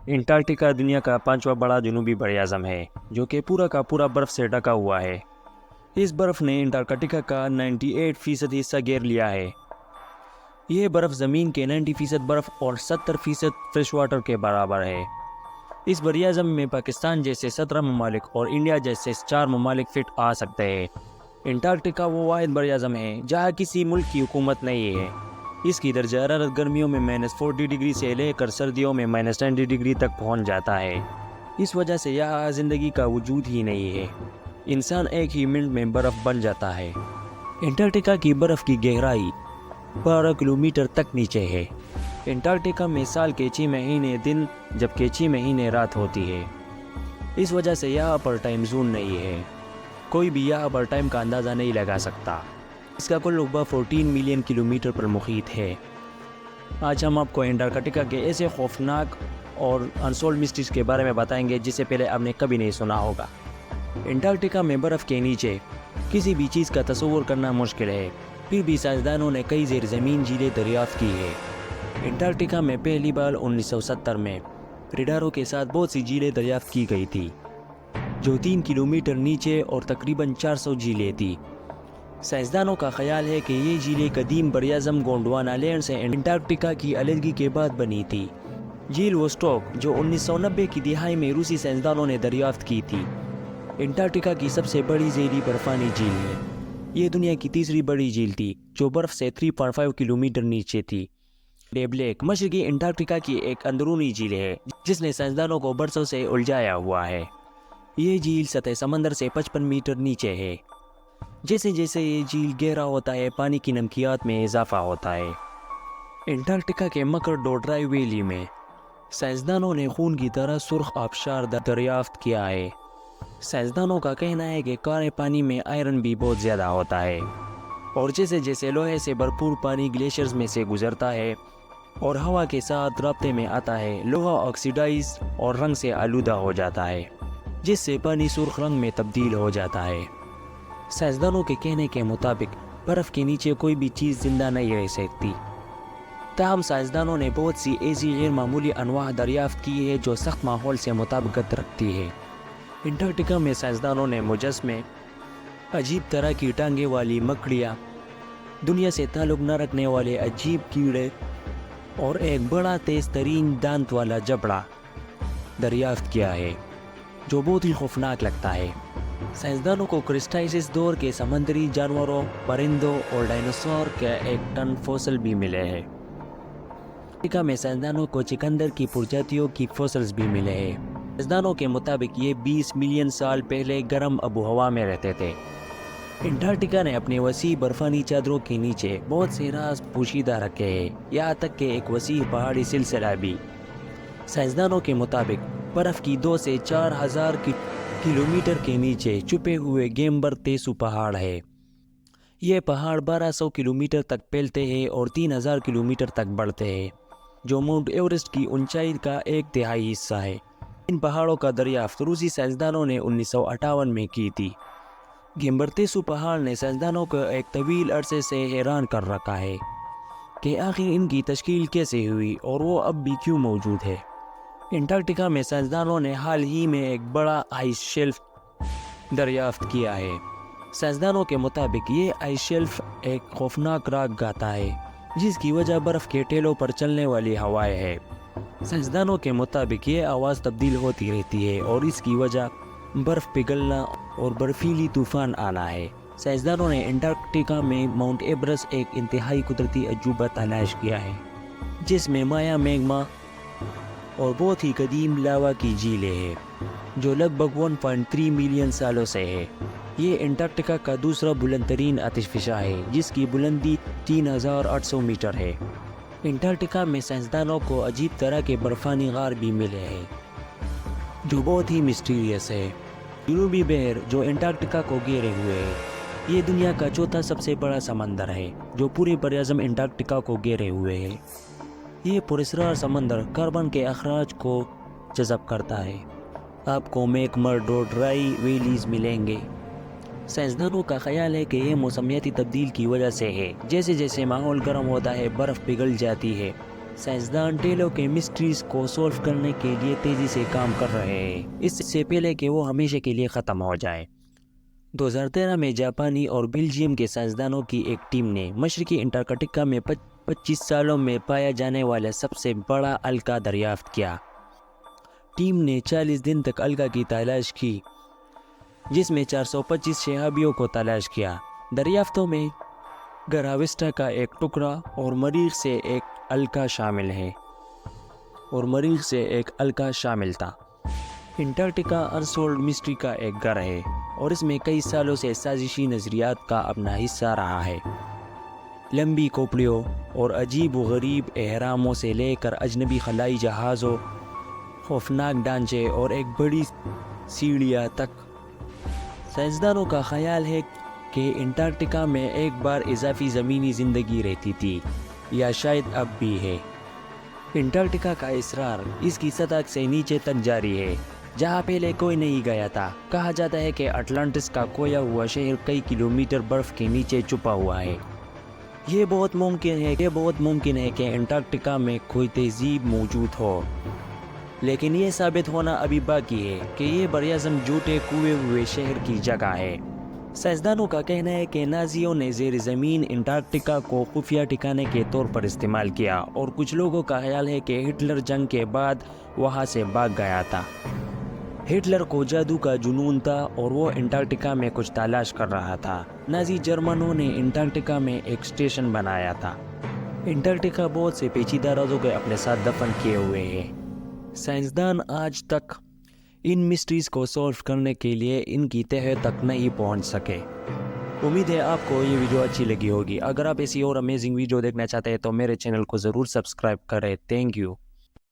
Antarctica دنیا کا 5واں بڑا جنوبی بر اعظم ہے جو کہ پورا کا پورا برف سے ڈھکا ہوا ہے۔ اس برف نے انٹارکٹیکا کا 98% حصہ گھیر لیا ہے۔ یہ برف زمین کے 90% برف اور 70% فریش واٹر کے برابر ہے۔ اس بر اعظم میں پاکستان جیسے 17 ممالک اور انڈیا جیسے 4 ممالک فٹ آ سکتے ہیں۔ انٹارکٹیکا وہ واحد بر اعظم ہے جہاں کسی ملک کی حکومت نہیں ہے۔ اس کی درجہ حرارت گرمیوں میں -40 ڈگری سے لے کر سردیوں میں -10 ڈگری تک پہنچ جاتا ہے۔ اس وجہ سے یہاں زندگی کا وجود ہی نہیں ہے۔ انسان ایک ہی منٹ میں برف بن جاتا ہے۔ انٹارکٹیکا کی برف کی گہرائی 12 کلومیٹر تک نیچے ہے۔ انٹارکٹیکا میں سال کے 6 مہینے دن جبکہ 6 مہینے رات ہوتی ہے۔ اس وجہ سے یہاں پر ٹائم زون نہیں ہے۔ کوئی بھی یہاں پر ٹائم کا اندازہ نہیں لگا سکتا۔ اس کا کل رقبہ 14 ملین کلومیٹر پر محیط ہے۔ آج ہم آپ کو انٹارکٹیکا کے ایسے خوفناک اور انسولڈ مسٹریز کے بارے میں بتائیں گے جسے پہلے آپ نے کبھی نہیں سنا ہوگا۔ انٹارکٹیکا میں برف کے نیچے کسی بھی چیز کا تصور کرنا مشکل ہے، پھر بھی سائنسدانوں نے کئی زیر زمین جھیلیں دریافت کی ہے۔ انٹارکٹیکا میں پہلی بار 1970 میں ریڈاروں کے ساتھ بہت سی جھیلیں دریافت کی گئی تھی جو 3 کلومیٹر نیچے اور تقریباً 400 جھیلیں تھی۔ سائنسدانوں کا خیال ہے کہ یہ جھیلیں قدیم بر اعظم گونڈوانا لینڈ سے انٹارکٹیکا کی علیحدگی کے بعد بنی تھی۔ جھیل ووسٹوک جو 1990 کی دہائی میں روسی سائنسدانوں نے دریافت کی تھی، انٹارکٹیکا کی سب سے بڑی ذیلی برفانی جھیل ہے۔ یہ دنیا کی تیسری بڑی جھیل تھی جو برف سے 3.5 کلومیٹر نیچے تھی۔ ڈیب لیک مشرقی انٹارکٹیکا کی ایک اندرونی جھیل ہے جس نے سائنسدانوں کو برسوں سے الجھایا ہوا ہے۔ یہ جھیل سطح سمندر سے 55 میٹر نیچے ہے۔ جیسے جیسے یہ جھیل گہرا ہوتا ہے پانی کی نمکیات میں اضافہ ہوتا ہے۔ انٹارکٹیکا کے مکرڈو ڈرائی ویلی میں سائنسدانوں نے خون کی طرح سرخ آبشار دریافت کیا ہے۔ سائنسدانوں کا کہنا ہے کہ کارے پانی میں آئرن بھی بہت زیادہ ہوتا ہے، اور جیسے جیسے لوہے سے بھرپور پانی گلیشیئرز میں سے گزرتا ہے اور ہوا کے ساتھ رابطے میں آتا ہے، لوہا آکسیڈائز اور رنگ سے آلودہ ہو جاتا ہے، جس سے پانی سرخ رنگ میں تبدیل ہو جاتا ہے۔ سائنسدانوں کے کہنے کے مطابق برف کے نیچے کوئی بھی چیز زندہ نہیں رہ سکتی، تاہم سائنسدانوں نے بہت سی ایسی غیر معمولی انواع دریافت کی ہے جو سخت ماحول سے مطابقت رکھتی ہے۔ انٹارکٹیکا میں سائنسدانوں نے مجسمے، عجیب طرح کی ٹانگیں والی مکڑیاں، دنیا سے تعلق نہ رکھنے والے عجیب کیڑے اور ایک بڑا تیز ترین دانت والا جبڑا دریافت کیا ہے جو بہت ہی خوفناک لگتا ہے۔ سائنسدانوں کو کرسٹاسیئس دور کے سمندری جانوروں، پرندوں اور ڈائناسور کے ایک ٹن فوسل بھی ملے ہیں۔ انٹارکٹیکا میں سائنسدانوں کو چکندر کی پرجاتیوں کی فوسلز بھی ملے ہیں۔ سائنسدانوں کے مطابق یہ 20 ملین سال پہلے گرم آب و ہوا میں رہتے تھے۔ انٹارکٹیکا نے اپنے وسیع برفانی چادروں کے نیچے بہت سے راز پوشیدہ رکھے ہیں، یہاں تک کہ ایک وسیع پہاڑی سلسلہ بھی۔ سائنسدانوں کے مطابق برف کی 2 سے 4 ہزار کلومیٹر کے نیچے چھپے ہوئے گیمبر تیسو پہاڑ ہے۔ یہ پہاڑ 1200 کلومیٹر تک پھیلتے ہیں اور 3000 کلومیٹر تک بڑھتے ہیں، جو ماؤنٹ ایورسٹ کی اونچائی کا 1/3 حصہ ہے۔ ان پہاڑوں کا دریافت روسی سائنسدانوں نے 1958 میں کی تھی۔ گیمبر تیسو پہاڑ نے سائنسدانوں کو ایک طویل عرصے سے حیران کر رکھا ہے کہ آخر ان کی تشکیل کیسے ہوئی اور وہ اب بھی کیوں موجود ہے۔ انٹارکٹیکا میں سائنسدانوں نے حال ہی میں ایک بڑا آئس شیلف دریافت کیا ہے۔ سائنسدانوں کے مطابق یہ آئس شیلف ایک خوفناک راگ گاتا ہے جس کی وجہ برف کے ٹیلوں پر چلنے والی ہوائیں ہے۔ سائنسدانوں کے مطابق یہ آواز تبدیل ہوتی رہتی ہے اور اس کی وجہ برف پگھلنا اور برفیلی طوفان آنا ہے۔ سائنسدانوں نے انٹارکٹیکا میں ماؤنٹ ایورسٹ ایک انتہائی قدرتی عجوبہ تلاش کیا ہے جس میں مایا میگما اور بہت ہی قدیم لاوا کی جھیلیں ہیں جو لگ بھگ 1.3 ملین سالوں سے ہے۔ یہ انٹارکٹیکا کا دوسرا بلند ترین آتش فشاں ہے جس کی بلندی 3800 میٹر ہے۔ انٹارکٹیکا میں سائنسدانوں کو عجیب طرح کے برفانی غار بھی ملے ہیں جو بہت ہی مسٹیریس ہے۔ جنوبی بحر جو انٹارکٹیکا کو گھیرے ہوئے ہے، یہ دنیا کا چوتھا سب سے بڑا سمندر ہے جو پورے بر اعظم انٹارکٹیکا کو گھیرے ہوئے ہے۔ یہ پراسرار سمندر کاربن کے اخراج کو جذب کرتا ہے۔ آپ کو میک مرڈو ڈرائی ویلیز ملیں گے۔ سائنسدانوں کا خیال ہے کہ یہ موسمیاتی تبدیل کی وجہ سے ہے۔ جیسے جیسے ماحول گرم ہوتا ہے برف پگھل جاتی ہے سائنسدان ٹیلو کے مسٹریز کو سولو کرنے کے لیے تیزی سے کام کر رہے ہیں اس سے پہلے کہ وہ ہمیشہ کے لیے ختم ہو جائے۔ 2013 میں جاپانی اور بیلجیم کے سائنسدانوں کی ایک ٹیم نے مشرقی انٹارکٹیکا میں 25 سالوں میں پایا جانے والا سب سے بڑا الکا دریافت کیا۔ ٹیم نے 40 دن تک الکا کی تلاش کی، جس میں 425 شہابیوں کو تلاش کیا۔ دریافتوں میں گراوسٹا کا ایک ٹکڑا اور مریخ سے ایک الکا شامل تھا۔ انٹارکٹیکا انسولوڈ مسٹری کا ایک گھر ہے اور اس میں کئی سالوں سے سازشی نظریات کا اپنا حصہ رہا ہے۔ لمبی کھوپڑیوں اور عجیب و غریب اہراموں سے لے کر اجنبی خلائی جہازوں، خوفناک ڈھانچے اور ایک بڑی سیڑھیاں تک۔ سائنسدانوں کا خیال ہے کہ انٹارکٹیکا میں ایک بار اضافی زمینی زندگی رہتی تھی یا شاید اب بھی ہے۔ انٹارکٹیکا کا اسرار اس کی سطح سے نیچے تک جاری ہے جہاں پہلے کوئی نہیں گیا تھا۔ کہا جاتا ہے کہ اٹلانٹس کا کھویا ہوا شہر کئی کلومیٹر برف کے نیچے چھپا ہوا ہے۔ یہ بہت ممکن ہے کہ انٹارکٹیکا میں کوئی تہذیب موجود ہو، لیکن یہ ثابت ہونا ابھی باقی ہے کہ یہ براعظم جھوٹے کوئے ہوئے شہر کی جگہ ہے۔ سائنسدانوں کا کہنا ہے کہ نازیوں نے زیر زمین انٹارکٹیکا کو خفیہ ٹھکانے کے طور پر استعمال کیا، اور کچھ لوگوں کا خیال ہے کہ ہٹلر جنگ کے بعد وہاں سے بھاگ گیا تھا۔ ہٹلر کو جادو کا جنون تھا اور وہ انٹارکٹیکا میں کچھ تلاش کر رہا تھا۔ نازی جرمنوں نے انٹارکٹیکا میں ایک اسٹیشن بنایا تھا۔ انٹارکٹیکا بہت سے پیچیدہ رازوں کو اپنے ساتھ دفن کیے ہوئے ہے۔ سائنسدان آج تک ان مسٹریز کو سولو کرنے کے لیے ان کی تہہ تک نہیں پہنچ سکے۔ امید ہے آپ کو یہ ویڈیو اچھی لگی ہوگی۔ اگر آپ ایسی اور امیزنگ ویڈیو دیکھنا چاہتے ہیں تو میرے چینل کو ضرور سبسکرائب کریں۔ Thank you.